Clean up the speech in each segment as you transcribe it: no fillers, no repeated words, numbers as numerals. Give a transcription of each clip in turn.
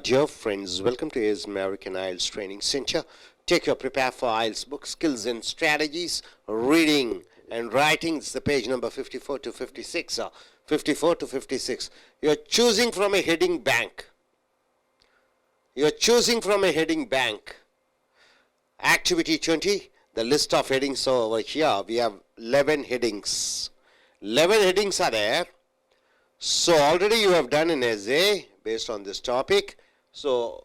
Dear friends, welcome to his American I.E.L.T.S Training Center. Take your Prepare for I.E.L.T.S book, Skills and Strategies, Reading and Writing. It's the page number 54 to 56. 54 to 56. You're choosing from a heading bank. You're choosing from a heading bank. Activity 20, the list of headings over here. We have 11 headings. 11 headings are there. So already you have done an essay based on this topic. So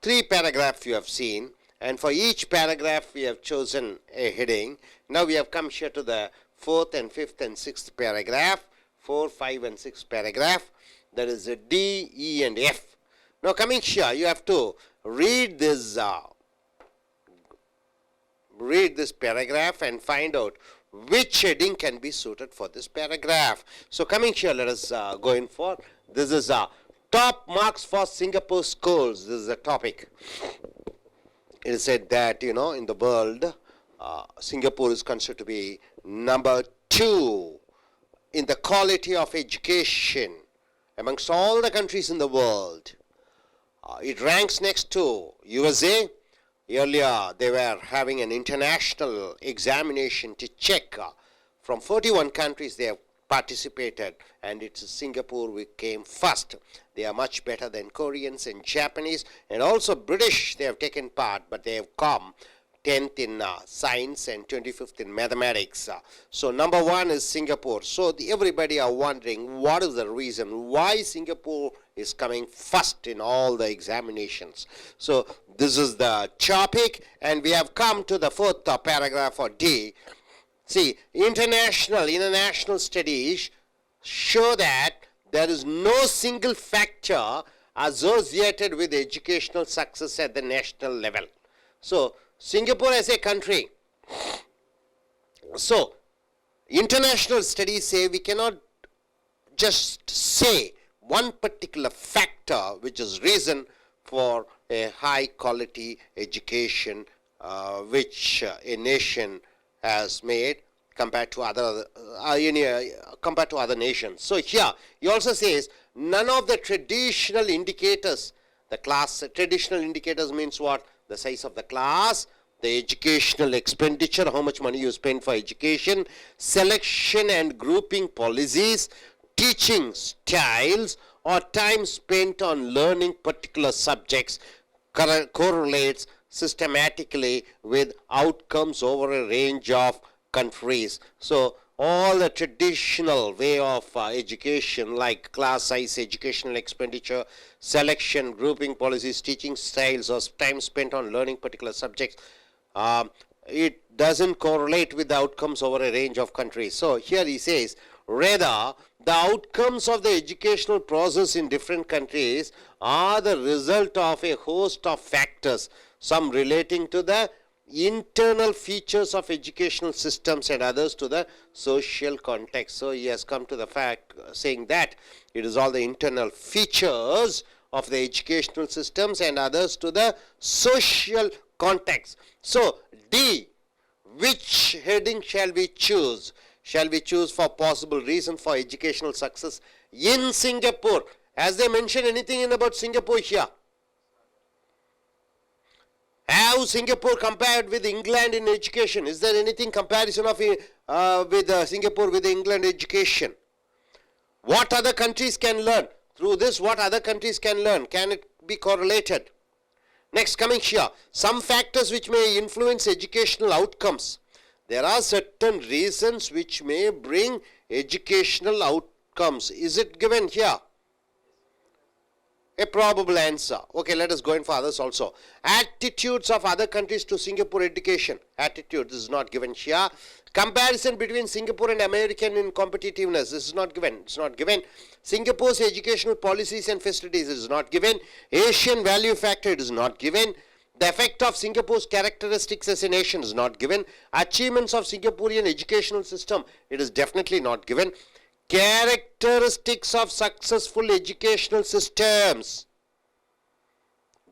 3 paragraphs you have seen, and for each paragraph we have chosen a heading. Now we have come here to the 4th and 5th and 6th paragraph, 4, 5 and 6 paragraph. That is a D, E and F. Now coming here, you have to read this paragraph and find out which heading can be suited for this paragraph. So coming here, let us go in for, this is top marks for Singapore schools. This is the topic. It is said that, in the world, Singapore is considered to be number 2 in the quality of education amongst all the countries in the world. It ranks next to USA. Earlier, they were having an international examination to check. From 41 countries they have participated, and it's Singapore which came first. They are much better than Koreans and Japanese, and also British. They have taken part, but they have come 10th in science and 25th in mathematics. So number 1 is Singapore. So everybody are wondering what is the reason why Singapore is coming first in all the examinations. So this is the topic, and we have come to the 4th paragraph or D. See, international studies show that there is no single factor associated with educational success at the national level. So Singapore as a country. So international studies say we cannot just say one particular factor which is reason for a high quality education which a nation has made compared to other nations. So here he also says none of the traditional indicators, traditional indicators means what? The size of the class, the educational expenditure, how much money you spend for education, selection and grouping policies, teaching styles, or time spent on learning particular subjects correlates systematically with outcomes over a range of countries. So all the traditional way of education like class size, educational expenditure, selection, grouping policies, teaching styles, or time spent on learning particular subjects, it doesn't correlate with the outcomes over a range of countries. So here he says, rather, the outcomes of the educational process in different countries are the result of a host of factors, some relating to the internal features of educational systems and others to the social context. So he has come to the fact saying that it is all the internal features of the educational systems and others to the social context. So D, which heading shall we choose? Shall we choose for possible reason for educational success in Singapore? Has they mentioned anything about Singapore here? How Singapore compared with England in education? Is there anything comparison of with Singapore with England education? What other countries can learn? Through this, what other countries can learn? Can it be correlated? Next, coming here, some factors which may influence educational outcomes. There are certain reasons which may bring educational outcomes. Is it given here? A probable answer. Okay, let us go in for others also. Attitudes of other countries to Singapore education. Attitude, this is not given here. Comparison between Singapore and American in competitiveness. This is not given. It's not given. Singapore's educational policies and facilities is not given. Asian value factor, it is not given. The effect of Singapore's characteristics as a nation is not given. Achievements of Singaporean educational system, it is definitely not given. Characteristics of successful educational systems,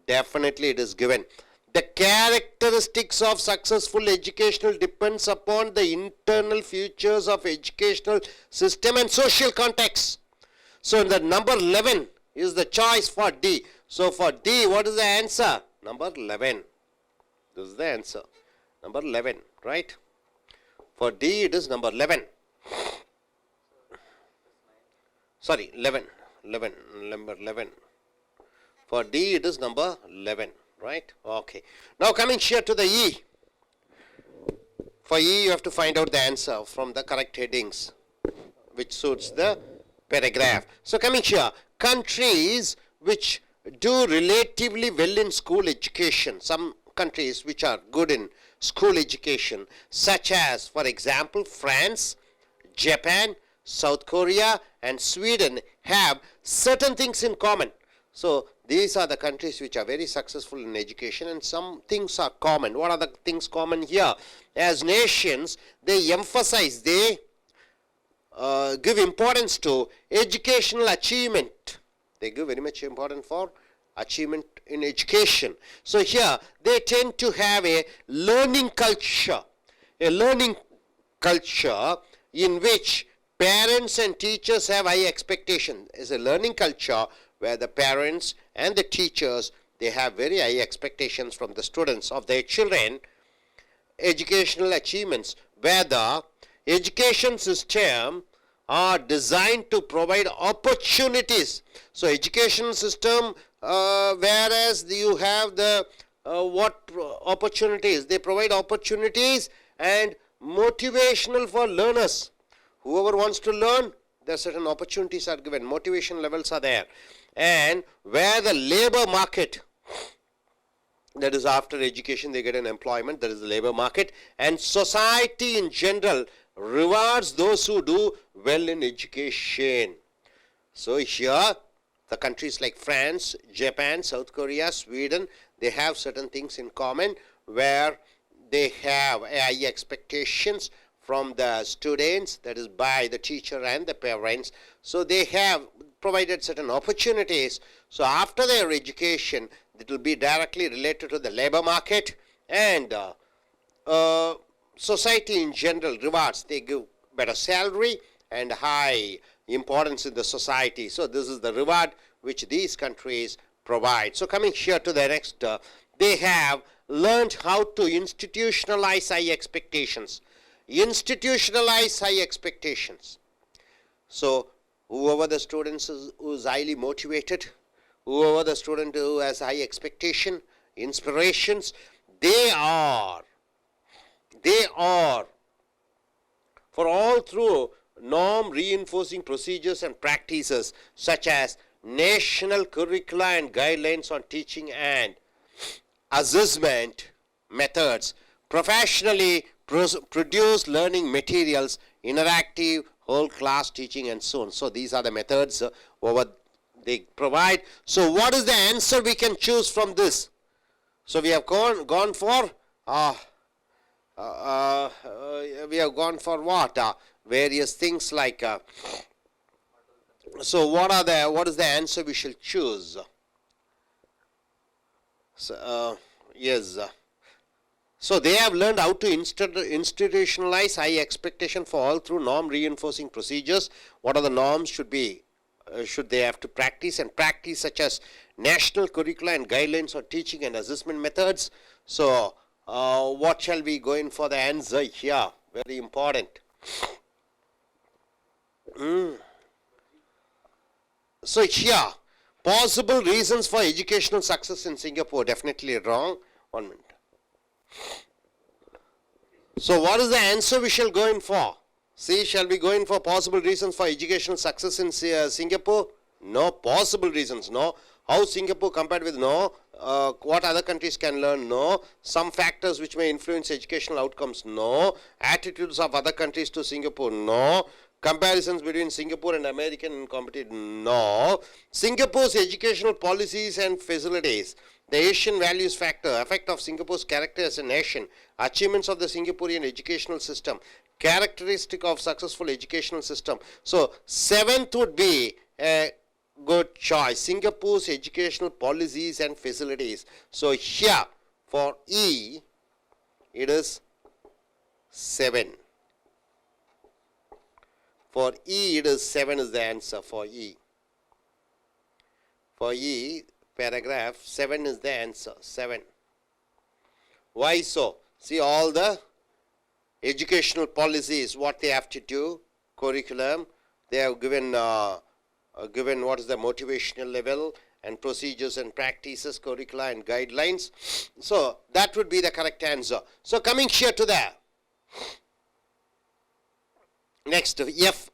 definitely it is given. The characteristics of successful educational depends upon the internal features of educational system and social context. So the number 11 is the choice for D. So for D, what is the answer? Number 11. This is the answer. Number 11, right? For D, it is number 11. Sorry, 11. Number 11. For D, it is number 11, right? Okay. Now coming here to the E. For E, you have to find out the answer from the correct headings, which suits the paragraph. So coming here, countries which do relatively well in school education, some countries which are good in school education, such as, for example, France, Japan, South Korea, and Sweden have certain things in common. So these are the countries which are very successful in education, and some things are common. What are the things common here? As nations, they emphasize, they give importance to educational achievement. They give very much importance for achievement in education. So here they tend to have a learning culture in which parents and teachers have high expectations. It's a learning culture where the parents and the teachers, they have very high expectations from the students of their children, educational achievements, where the education system are designed to provide opportunities. So education system, whereas you have the what opportunities? They provide opportunities and motivational for learners. Whoever wants to learn, there are certain opportunities are given, motivation levels are there. And where the labor market, that is after education they get an employment, that is the labor market, and society in general rewards those who do well in education. So here the countries like France, Japan, South Korea, Sweden, they have certain things in common where they have high expectations from the students, that is by the teacher and the parents. So they have provided certain opportunities. So after their education, it will be directly related to the labor market, and society in general rewards. They give better salary and high importance in the society. So this is the reward which these countries provide. So coming here to the next, they have learned how to institutionalize high expectations. Institutionalize high expectations. So whoever the student is who is highly motivated, whoever the student who has high expectation, inspirations, they are for all through norm reinforcing procedures and practices such as national curricula and guidelines on teaching and assessment methods, professionally produce learning materials, interactive whole class teaching, and so on. So these are the methods what they provide. So what is the answer we can choose from this? So we have gone for what? Various things like so what is the answer we shall choose? So yes. So they have learned how to institutionalize high expectation for all through norm reinforcing procedures. What are the norms should be? Should they have to practice and practice, such as national curricula and guidelines on teaching and assessment methods. So what shall we go in for the answer here? Very important. So here, possible reasons for educational success in Singapore, definitely wrong. 1 minute. So what is the answer we shall go in for? See, shall we go in for possible reasons for educational success in Singapore? No. Possible reasons, no. How Singapore compared with, no. What other countries can learn, no. Some factors which may influence educational outcomes, no. Attitudes of other countries to Singapore, no. Comparisons between Singapore and American competition, no. Singapore's educational policies and facilities. The Asian values factor, effect of Singapore's character as a nation, achievements of the Singaporean educational system, characteristic of successful educational system. So, 7th would be a good choice, Singapore's educational policies and facilities. So, here for E, it is 7. For E, it is 7 is the answer for E. For E, paragraph 7 is the answer. 7. Why so? See all the educational policies, what they have to do, curriculum, they have given what is the motivational level and procedures and practices, curricula and guidelines. So that would be the correct answer. So coming here to the next F.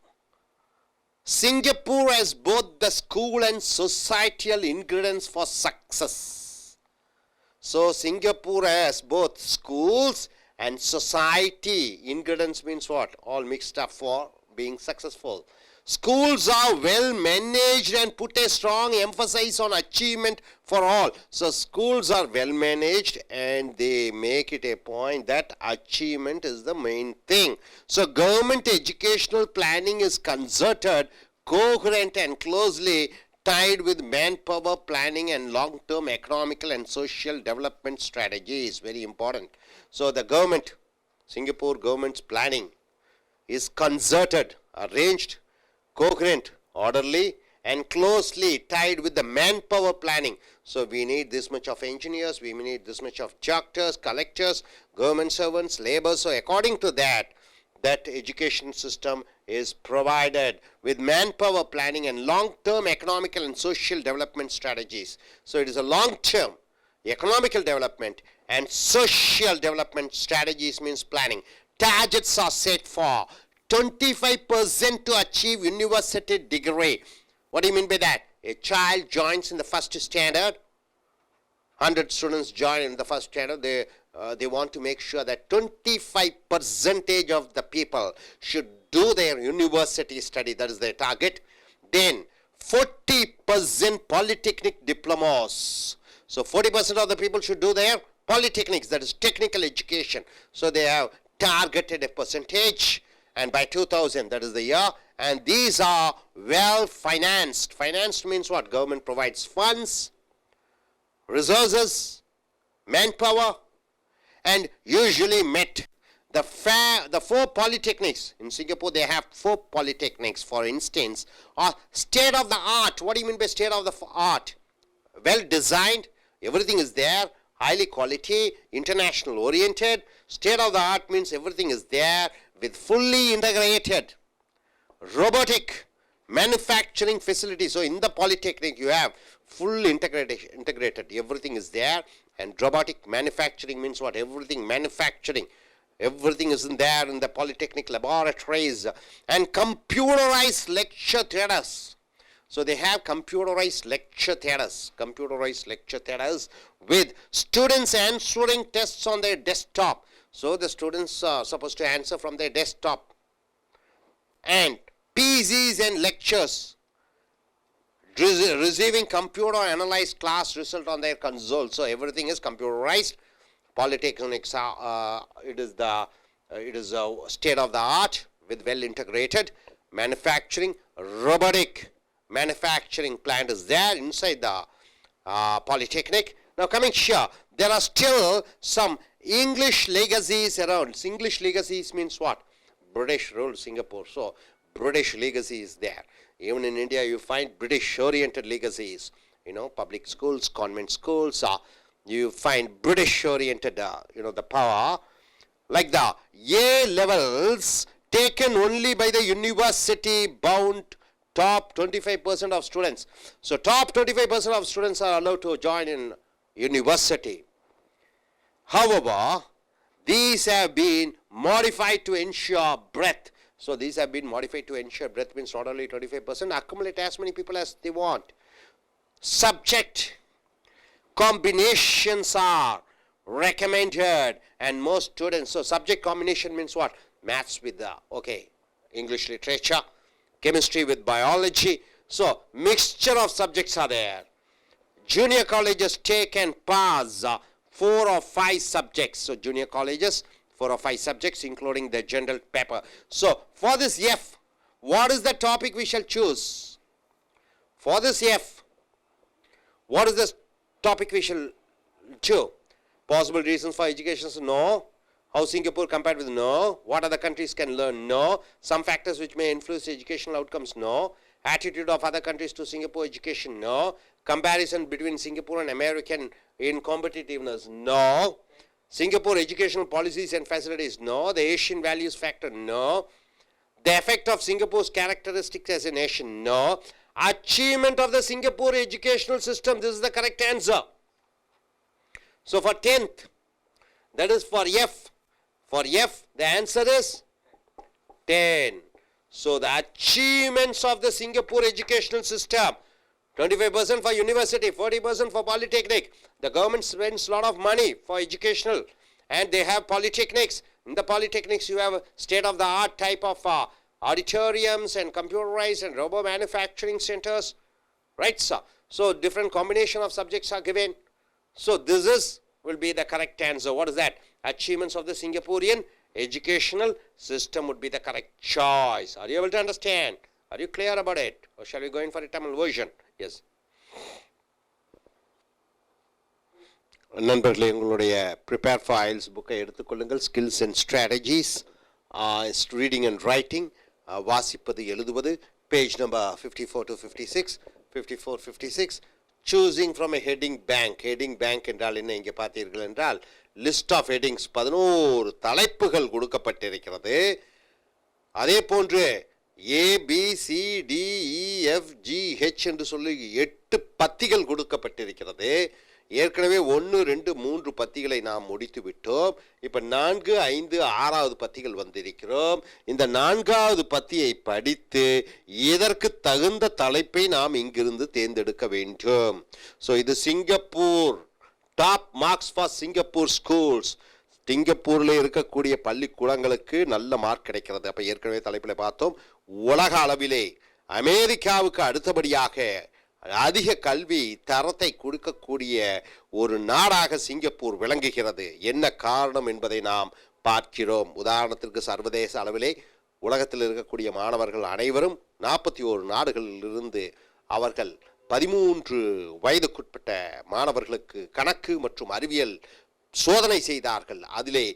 Singapore has both the school and societal ingredients for success. So Singapore has both schools and society. Ingredients means what? All mixed up for being successful. Schools are well managed and put a strong emphasis on achievement for all. So schools are well managed and they make it a point that achievement is the main thing. So government educational planning is concerted, coherent and closely tied with manpower planning and long-term economical and social development strategies. Very important. So the government, Singapore government's planning is concerted, arranged, coherent, orderly and closely tied with the manpower planning. So we need this much of engineers, we need this much of doctors, collectors, government servants, labor. So according to that education system is provided with manpower planning and long-term economical and social development strategies. So it is a long-term economical development and social development strategies means planning. Targets are set for 25% to achieve university degree. What do you mean by that? A child joins in the first standard, 100 students join in the first standard, they want to make sure that 25% of the people should do their university study, that is their target. Then 40% polytechnic diplomas. So 40% of the people should do their polytechnics, that is technical education. So they have targeted a percentage. And by 2000, that is the year, and these are well financed. Financed means what? Government provides funds, resources, manpower, and usually met. The 4 polytechnics, in Singapore they have 4 polytechnics, for instance, are state of the art. What do you mean by state of the art? Well designed, everything is there, highly quality, international oriented. State of the art means everything is there, with fully integrated robotic manufacturing facilities. So in the polytechnic you have full integrated, everything is there, and robotic manufacturing means what? Everything manufacturing, everything is in there in the polytechnic laboratories, and computerized lecture theatres. So they have computerized lecture theatres with students answering tests on their desktop. So the students are supposed to answer from their desktop, and PCs and lectures, receiving computer analyzed class result on their console. So everything is computerized. Polytechnics are it is state of the art with well integrated manufacturing. Robotic manufacturing plant is there inside the polytechnic. Now coming here, there are still some English legacies around. English legacies means what? British ruled Singapore, so British legacy is there. Even in India you find British oriented legacies, public schools, convent schools, you find British oriented, the power, like the A levels taken only by the university bound top 25% of students. So top 25% of students are allowed to join in university. However, these have been modified to ensure breadth. So these have been modified to ensure breadth means not only 25%, accumulate as many people as they want. Subject combinations are recommended, and most students, so subject combination means what? Maths with English literature, chemistry with biology. So mixture of subjects are there. Junior colleges take and pass 4 or 5 subjects. So junior colleges, 4 or 5 subjects including the general paper. So for this F, what is the topic we shall choose? For this F, what is the topic we shall choose? Possible reasons for education? No. How Singapore compared with? No. What other countries can learn? No. Some factors which may influence educational outcomes? No. Attitude of other countries to Singapore education? No. comparison between Singapore and American in competitiveness? No. Singapore educational policies and facilities? No. The Asian values factor? No. The effect of Singapore's characteristics as a nation? No. Achievement of the Singapore educational system? This is the correct answer. So for 10th, that is for F. For F, the answer is 10. So the achievements of the Singapore educational system, 25% for university, 40% for polytechnic. The government spends a lot of money for educational, and they have polytechnics. In the polytechnics, you have state-of-the-art type of auditoriums and computerized and robot manufacturing centers, right, sir? So different combination of subjects are given. So this will be the correct answer. What is that? Achievements of the Singaporean educational system would be the correct choice. Are you able to understand? Are you clear about it? Or shall we go in for a Tamil version? Yes. நண்பர்களே, உங்களுடைய prepare files புக்கை எடுத்துக்கொள்ளுங்கள். Skills and strategies, reading and writing, வாசிப்பது எழுதுவது, page number 54 to 56, 54, 56. Choosing from a heading bank. Heading bank என்றால் என்ன? இங்கே பார்த்தீர்கள் என்றால் லிஸ்ட் ஆஃப் ஹெட்டிங்ஸ், 11 தலைப்புகள் கொடுக்கப்பட்டிருக்கிறது. அதே போன்று ABCDEFGH என்று சொல்லி 8 பத்திகள் கொடுக்கப்பட்டிருக்கிறது. ஏற்கனவே 1, 2, 3 பத்திகளை நாம் முடித்து விட்டோம். இப்போ 4, 5, 6வது பத்திகள் வந்திருக்கிறோம். இந்த 4வது பத்தியை படித்து இதற்கு தகுந்த தலைப்பை நாம் இங்கிருந்து தேர்ந்தெடுக்க வேண்டும். ஸோ இது Singapore top marks for Singapore schools. சிங்கப்பூரில் இருக்கக்கூடிய பள்ளிக்கூடங்களுக்கு நல்ல மார்க் கிடைக்கிறது. அப்போ ஏற்கனவே தலைப்பில் பார்த்தோம், உலக அளவிலே அமெரிக்காவுக்கு அடுத்தபடியாக அதிக கல்வி தரத்தை கொடுக்கக்கூடிய ஒரு நாடாக சிங்கப்பூர் விளங்குகிறது. என்ன காரணம் என்பதை நாம் பார்க்கிறோம். உதாரணத்திற்கு சர்வதேச அளவிலே உலகத்தில் இருக்கக்கூடிய மாணவர்கள் அனைவரும் 41 நாடுகளிலிருந்து அவர்கள் 13 வயதுக்குட்பட்ட மாணவர்களுக்கு கணக்கு மற்றும் அறிவியல் சோதனை செய்தார்கள். அதிலே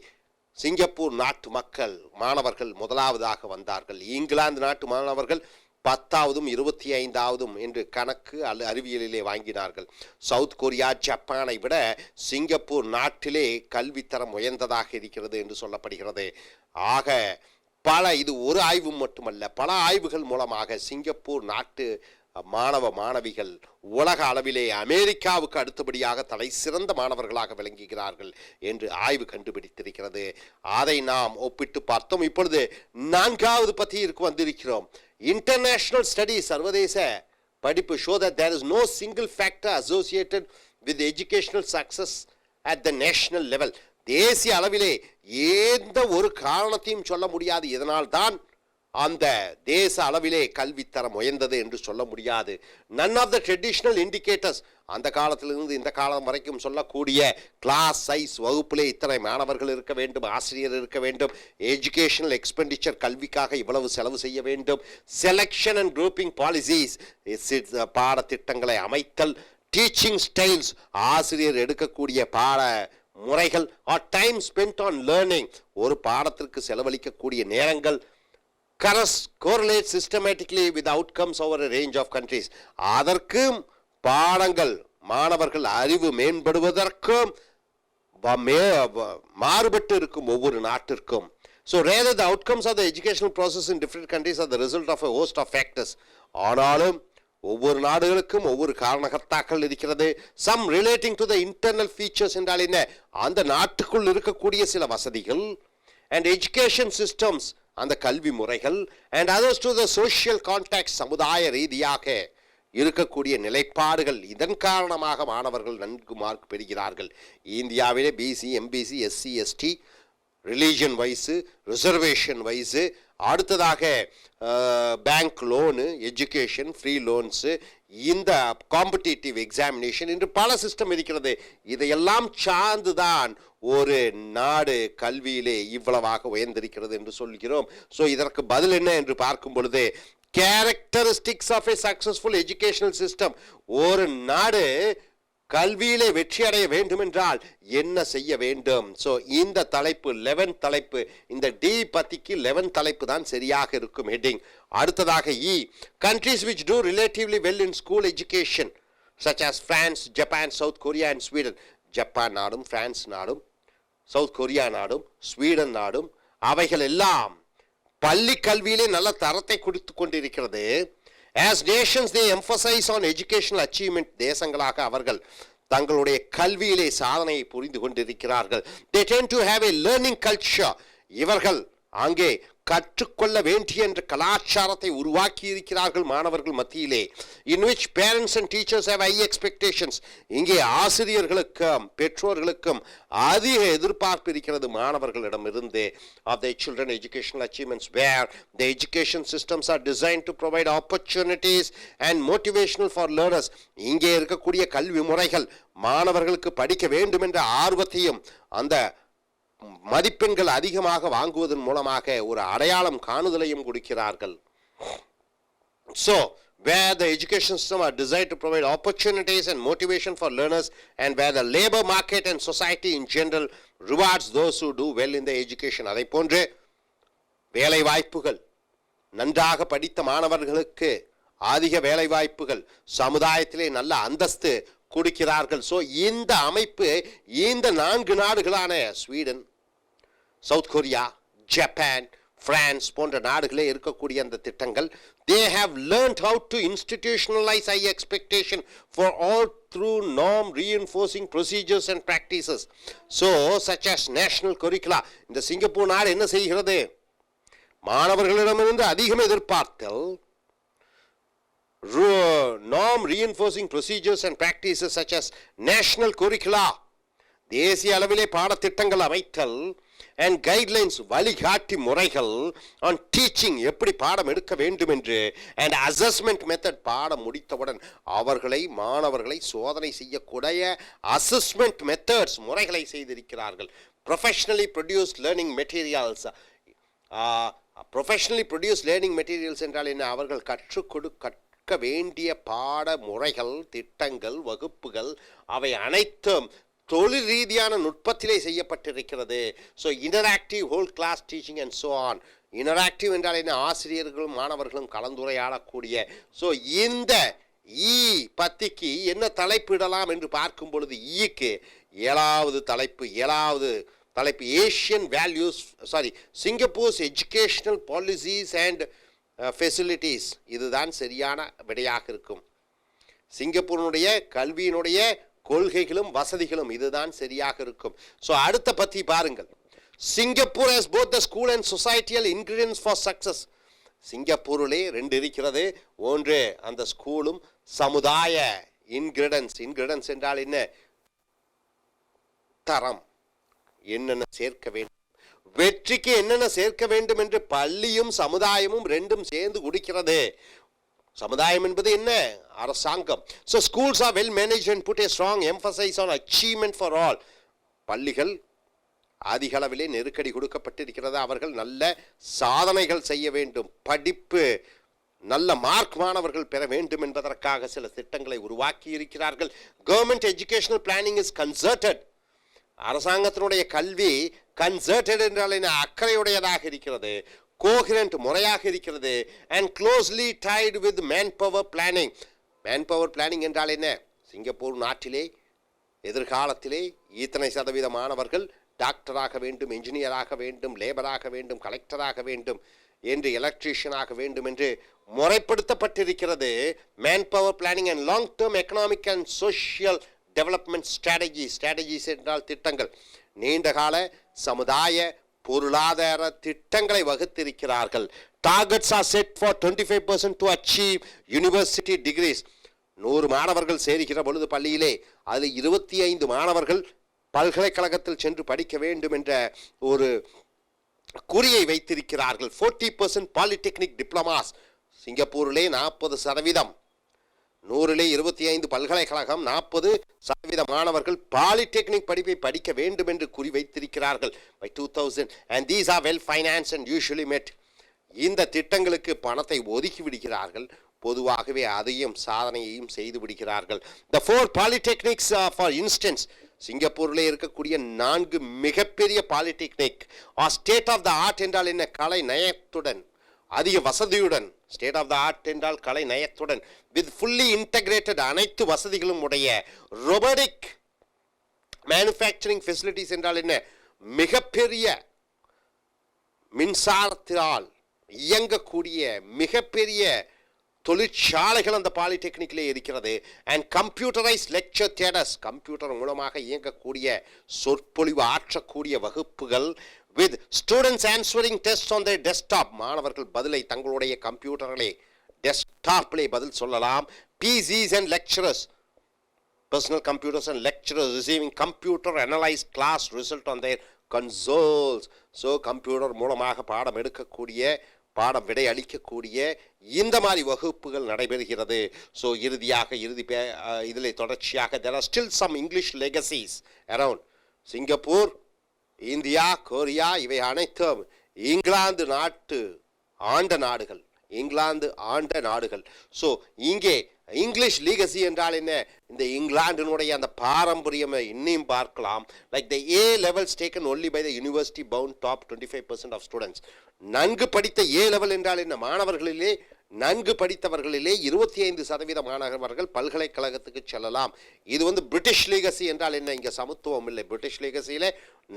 சிங்கப்பூர் நாட்டு மக்கள் மாணவர்கள் முதலாவதாக வந்தார்கள். இங்கிலாந்து நாட்டு மாணவர்கள் 10ஆவதும் 25ஆவதும் என்று கணக்கு அறிவியலிலே வாங்கினார்கள். சவுத் கொரியா, ஜப்பானை விட சிங்கப்பூர் நாட்டிலே கல்வித்தரம் உயர்ந்ததாக இருக்கிறது என்று சொல்லப்படுகிறது. ஆக இது ஒரு ஆய்வு மட்டுமல்ல, பல ஆய்வுகள் மூலமாக சிங்கப்பூர் நாட்டு மாணவ மாணவிகள் உலக அளவிலே அமெரிக்காவுக்கு அடுத்தபடியாக தலை சிறந்த மாணவர்களாக விளங்குகிறார்கள் என்று ஆய்வு கண்டுபிடித்திருக்கிறது. அதை நாம் ஒப்பிட்டு பார்த்தோம். இப்பொழுது 4வது பத்தியிற்கு வந்திருக்கிறோம். இன்டர்நேஷனல் ஸ்டடி, சர்வதேச படிப்பு. Show that there is no single factor associated with educational success at the national level. தேசிய அளவிலே எந்த ஒரு காரணத்தையும் சொல்ல முடியாது. இதனால் தான் அந்த தேச அளவிலே கல்வித்தரம் உயர்ந்தது என்று சொல்ல முடியாது. None of the traditional indicators, அந்த காலத்திலிருந்து இந்த காலம் வரைக்கும் சொல்லக்கூடிய கிளாஸ் சைஸ், வகுப்பிலே இத்தனை மாணவர்கள் இருக்க வேண்டும், ஆசிரியர் இருக்க வேண்டும், எஜுகேஷனல் எக்ஸ்பெண்டிச்சர் கல்விக்காக இவ்வளவு செலவு செய்ய வேண்டும், செலெக்ஷன் அண்ட் குரூப்பிங் பாலிசிஸ், பாடத்திட்டங்களை அமைத்தல், டீச்சிங் ஸ்டைல்ஸ், ஆசிரியர் எடுக்கக்கூடிய பாட முறைகள், or time spent on learning, ஒரு பாடத்திற்கு செலவழிக்கக்கூடிய நேரங்கள், correlate systematically with outcomes over a range of countries. அதற்கும் பாடங்கள் மாணவர்கள் அறிவு மேம்படுவதற்கும் மாறுபட்டு இருக்கும் ஒவ்வொரு நாட்டிற்கும். So rather the outcomes of the educational process in different countries are the result of a host of factors. ஆனாலும் ஒவ்வொரு நாடுகளுக்கும் ஒவ்வொரு காரணகர்த்தாக்கள் இருக்கிறது. Some relating to the internal features என்றால் என்ன? அந்த நாட்டுக்குள் இருக்கக்கூடிய சில வசதிகள், and education systems, அந்த கல்வி முறைகள், and others to the social context, சமுதாய ரீதியாக இருக்கக்கூடிய நிலைப்பாடுகள். இதன் காரணமாக மாணவர்கள் நன்கு மார்க் பெறுகிறார்கள். இந்தியாவிலே BC, MBC, SC, ST, religion wise, reservation wise, அடுத்ததாக bank loan, education, free loans, இந்த காம்படிட்டிவ் எக்ஸாமினேஷன் என்று பல சிஸ்டம் இருக்கிறது. இதையெல்லாம் சார்ந்துதான் ஒரு நாடு கல்வியிலே இவ்வளவாக உயர்ந்திருக்கிறது என்று சொல்கிறோம். ஸோ இதற்கு பதில் என்ன என்று பார்க்கும் பொழுது, characteristics of a successful educational system. ஒரு நாடு கல்வியிலே வெற்றி அடைய வேண்டும் என்றால் என்ன செய்ய வேண்டும்? ஸோ இந்த தலைப்பு 11 தலைப்பு, இந்த டி பத்திக்கு 11 தலைப்பு தான் சரியாக இருக்கும் ஹெட்டிங். அடுத்ததாக இ, countries which do relatively well in school education. such as France, Japan, South Korea and Sweden. Japan நாடும், பிரான்ஸ் நாடும், சவுத் கொரியா நாடும், ஸ்வீடன் நாடும், அவைகள் எல்லாம் பள்ளி கல்வியிலே நல்ல தரத்தை கொடுத்து கொண்டிருக்கிறது. As nations they emphasize on educational achievement. தேசங்களாக அவர்கள் தங்களுடைய கல்வியிலே சாதனையை புரிந்து கொண்டிருக்கிறார்கள். They tend to have a learning culture. இவர்கள் அங்கே கற்றுக்கொள்ள வேண்டிய என்ற கலாச்சாரத்தை உருவாக்கி இருக்கிறார்கள் மாணவர்கள் மத்தியிலே. In which parents and teachers have high expectations. இங்கே ஆசிரியர்களுக்கும் பெற்றோர்களுக்கும் அதிக எதிர்பார்ப்பு இருக்கிறது மாணவர்களிடமிருந்து of their children educational achievements, where the education systems are designed to provide opportunities and motivational for learners. இங்கே இருக்கக்கூடிய கல்வி முறைகள் மாணவர்களுக்கு படிக்க வேண்டும் என்ற ஆர்வத்தையும் அந்த மதிப்பெண்கள் அதிகமாக வாங்குவதன் மூலமாக ஒரு அடையாளம் காணுதலையும் கொடுக்கிறார்கள். So where the education system are designed to provide opportunities and motivation for learners, and where the labor market and society in general rewards those who do well in the education. அதை போன்று வேலை வாய்ப்புகள், நன்றாக படித்த மாணவர்களுக்கு அதிக வேலை வாய்ப்புகள், சமுதாயத்திலே நல்ல அந்தஸ்து கொடுக்கிறார்கள். ஸோ இந்த அமைப்பு இந்த 4 நாடுகளான Sweden, south Korea, Japan, France போன்ற நாடுகளே இருக்கக்கூடிய அந்த திட்டங்கள் they have learned how to institutionalize high expectation for all through norm reinforcing procedures and practices. So such as national curricula. இந்த சிங்கப்பூர் நாடு என்ன செய்கிறது? மாணவர்களிடமிருந்து அதிகம் எதிர்பார்த்தல், norm reinforcing procedures and practices such as national curricula, தேசிய அளவிலே பாடத்திட்டங்கள் அமைத்தல், and guidelines வழிகாட்டி முறைகள் on teaching எப்படி பாடம் எடுக்க வேண்டும் என்று, and assessment method பாடம் முடித்தவுடன் அவர்களை மாணவர்களை சோதனை செய்யக்கூடிய assessment methods முறைகளை செய்திருக்கிறார்கள். professionally produced learning materials. professionally produced learning materials என்றால் என்ன? அவர்கள் கற்க வேண்டிய பாட முறைகள், திட்டங்கள், வகுப்புகள் அவை அனைத்தும் தொழில் ரீதியான நுட்பத்திலே செய்யப்பட்டிருக்கிறது. So interactive whole class teaching and so on. Interactive என்றால் என்ன? ஆசிரியர்களும் மாணவர்களும் கலந்துரையாடக்கூடிய. ஸோ இந்த பத்திக்கு என்ன தலைப்பிடலாம் என்று பார்க்கும் பொழுது ஈக்கு 7வது தலைப்பு Asian values, Singapore's educational policies and facilities. இதுதான் சரியான விடையாக இருக்கும். சிங்கப்பூரினுடைய கல்வியினுடைய கொள்கைகளும் வசதிகளும் இதுதான் சரியாக இருக்கும். ஸோ அடுத்த பத்தி பாருங்கள். Singapore has both the school and societal ingredients for success. சிங்கப்பூரிலே 2 இருக்கிறது. ஒன்று அந்த ஸ்கூலும் சமுதாய இன்கிரிடன்ஸ் என்றால் என்ன? தரம், என்னென்ன சேர்க்க வேண்டும், வெற்றிக்கு என்னென்ன சேர்க்க வேண்டும் என்று பள்ளியும் சமுதாயமும் 2ம் சேர்ந்து குடிக்கிறது. சமுதாயம் என்பது என்ன? அரசாங்கம். So schools are well manage and put a strong emphasis on achievement for all. பள்ளிகள் அதிக அளவிலே நெருக்கடி கொடுக்கப்பட்டிருக்கிறது. அவர்கள் நல்ல சாதனைகள் செய்ய வேண்டும், படிப்பு நல்ல மார்க் மாணவர்கள் பெற வேண்டும் என்பதற்காக சில திட்டங்களை உருவாக்கி இருக்கிறார்கள். Government educational planning is concerted. அரசாங்கத்தினுடைய கல்வி கன்சர்டட் என்றால் என்ன? அக்கறையுடையதாக இருக்கிறது, கோஹரண்ட் முறையாக இருக்கிறது, and closely tied with man power planning. Man power planning என்றால் என்ன? சிங்கப்பூர் நாட்டிலே எதிர்காலத்திலே இத்தனை சதவீத மாணவர்கள் டாக்டராக வேண்டும், என்ஜினியராக வேண்டும், லேபராக வேண்டும், கலெக்டராக வேண்டும் என்று, எலக்ட்ரீஷியனாக வேண்டும் என்று முறைப்படுத்தப்பட்டிருக்கிறது. Man power planning and long term economic and social development strategies என்றால் திட்டங்கள். நீண்டகால சமுதாய பொருளாதார திட்டங்களை வகுத்திருக்கிறார்கள். Targets are set for 25% to achieve university degrees. 100 மாணவர்கள் சேர்கிற பொழுது பள்ளியிலே அதில் 25 மாணவர்கள் பல்கலைக்கழகத்தில் சென்று படிக்க வேண்டும் என்ற ஒரு குறியை வைத்திருக்கிறார்கள். 40% பாலிடெக்னிக் டிப்ளமாஸ். சிங்கப்பூரிலே 40%, 100லே 25 பல்கலைக்கழகம், 40% மாணவர்கள் பாலிடெக்னிக் படிப்பை படிக்க வேண்டும் என்று குறி வைத்திருக்கிறார்கள் by 2000. and these are well financed and usually met. இந்த திட்டங்களுக்கு பணத்தை ஒதுக்கி விடுகிறார்கள். பொதுவாகவே அதையும் சாதனையையும் செய்து விடுகிறார்கள். the 4 polytechnics for instance, சிங்கப்பூரிலே இருக்கக்கூடிய 4 மிகப்பெரிய polytechnic are state of the art என்றால் என்ன? கலை நயத்துடன் அதிக வசதியுடன், ஸ்டேட் ஆஃப் த ஆர்ட் என்றால் கலை நயத்துடன், வித் ஃபுல்லி இன்டகிரேட்டட் அனைத்து வசதிகளும் உடைய ரொபோட்டிக் மேனுஃபேக்சரிங் ஃபெசிலிட்டிஸ் என்றால் என்ன, மிகப்பெரிய மின்சாரத்தினால் இயங்கக்கூடிய மிகப்பெரிய தொழிற்சாலைகள் அந்த பாலிடெக்னிக்கிலே இருக்கிறது. And computerise lecture theatres, computer மூலமாக இயங்கக்கூடிய சொற்பொழிவு ஆற்றக்கூடிய வகுப்புகள், with students answering test on the desktop, மாணவர்கள் பதிலை தங்களுடைய கம்ப்யூட்டர்களே டெஸ்க்டாப்லே பதில் சொல்லலாம். PCs and lecturers, personal computers and lecturers receiving computer analyzed class result on their consoles. So computer மூலமாக பாடம் எடுக்கக்கூடிய, பாடம் விடை அளிக்கக்கூடிய இந்த மாதிரி வகுப்புகள் நடைபெறுகிறது. ஸோ இதில் தொடர்ச்சியாக there are still some English legacies around. Singapore, India, Korea இவை அனைத்தும் இங்கிலாந்து ஆண்ட நாடுகள். ஸோ இங்கே இங்கிலீஷ் லீகசி என்றால் என்ன, இந்த இங்கிலாந்தினுடைய அந்த பாரம்பரியம் இன்னும் பார்க்கலாம். Like the A levels taken only by the university bound top 25% of students. நன்கு படித்த A level என்றால் என்ன, மாணவர்களிலே நன்கு படித்தவர்களிலே 25% மாணவர்கள் பல்கலைக்கழகத்துக்கு செல்லலாம். இது பிரிட்டிஷ் லீகசி என்றால் என்ன, இங்கே சமத்துவம் இல்லை. பிரிட்டிஷ் லீகசியிலே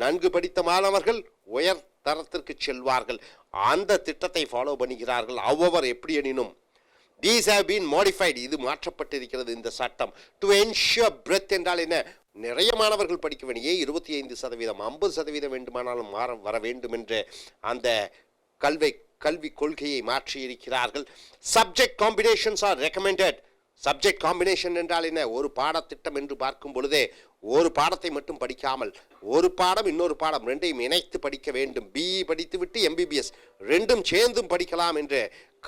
நன்கு படித்த மாணவர்கள் உயர் தரத்திற்கு செல்வார்கள். அந்த திட்டத்தை ஃபாலோ பண்ணுகிறார்கள். however எப்படி எனினும் these have been modified, இது மாற்றப்பட்டிருக்கிறது இந்த சட்டம். to ensure breadth என்றால் என்ன, நிறைய மாணவர்கள் படிக்க வேண்டிய 25%, 50% வேண்டுமானாலும் வர வேண்டும் என்ற அந்த கல்வி கொள்கையை மாற்றி இருக்கிறார்கள். Subject combinations are recommended. Subject combination என்றால் என்ன, ஒரு பாடத்திட்டம் என்று பார்க்கும் பொழுதே ஒரு பாடத்தை மட்டும் படிக்காமல் ஒரு பாடம் இன்னொரு பாடம் ரெண்டையும் இணைத்து படிக்க வேண்டும். BE படித்துவிட்டு MBBS ரெண்டும் சேர்ந்தும் படிக்கலாம் என்று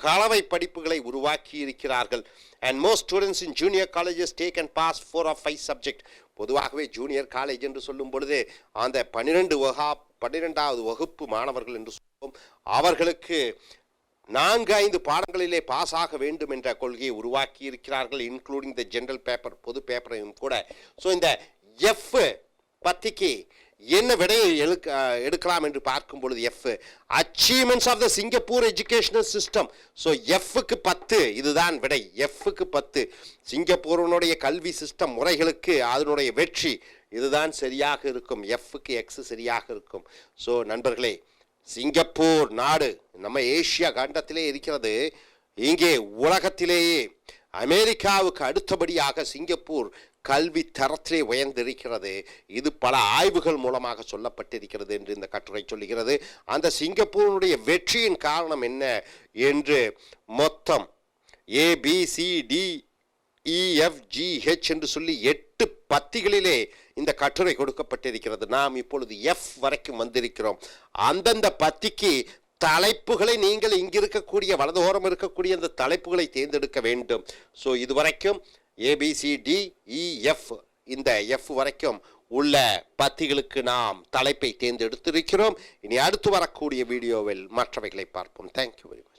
கலவை படிப்புகளை உருவாக்கி இருக்கிறார்கள். And most students in junior colleges take and pass 4 or 5 subject. பொதுவாகவே ஜூனியர் காலேஜ் என்று சொல்லும் பொழுது அந்த 12வது வகுப்பு மாணவர்கள் என்று சொல்லுவோம். அவர்களுக்கு 4-5 பாடங்களிலே பாஸ் ஆக வேண்டும் என்ற கொள்கையை உருவாக்கி இருக்கிறார்கள், இன்க்ளூடிங் த ஜெனரல் பேப்பர், பொது பேப்பரையும் கூட. ஸோ இந்த F பத்திக்கு என்ன விடையை எடுக்கலாம் என்று பார்க்கும் பொழுது F achievements of the Singapore educational system. So Fக்கு 10 இதுதான் விடை. Fக்கு 10 சிங்கப்பூரினுடைய கல்வி சிஸ்டம் முறைகளுக்கு அதனுடைய வெற்றி இதுதான் சரியாக இருக்கும். Fக்கு X சரியாக இருக்கும். ஸோ நண்பர்களே, சிங்கப்பூர் நாடு நம்ம ஏசியா கண்டத்திலே இருக்கிறது. இங்கே உலகத்திலேயே அமெரிக்காவுக்கு அடுத்தபடியாக சிங்கப்பூர் கல்வி தரத்திலே உயர்ந்திருக்கிறது. இது பல ஆய்வுகள் மூலமாக சொல்லப்பட்டிருக்கிறது என்று இந்த கட்டுரை சொல்லுகிறது. அந்த சிங்கப்பூருடைய வெற்றியின் காரணம் என்ன என்று மொத்தம் ABCDEFGH என்று சொல்லி 8 பத்திகளிலே இந்த கட்டுரை கொடுக்கப்பட்டிருக்கிறது. நாம் இப்பொழுது F வரைக்கும் வந்திருக்கிறோம். அந்தந்த பத்திக்கு தலைப்புகளை நீங்கள் இங்கிருக்கக்கூடிய வலதுபுறம் இருக்கக்கூடிய அந்த தலைப்புகளை தேர்ந்தெடுக்க வேண்டும். ஸோ இதுவரைக்கும் ABCDEF இந்த F வரைக்கும் உள்ள பத்திகளுக்கு நாம் தலைப்பை தேர்ந்தெடுத்திருக்கிறோம். இனி அடுத்து வரக்கூடிய வீடியோவில் மற்றவைகளை பார்ப்போம். Thank you very much.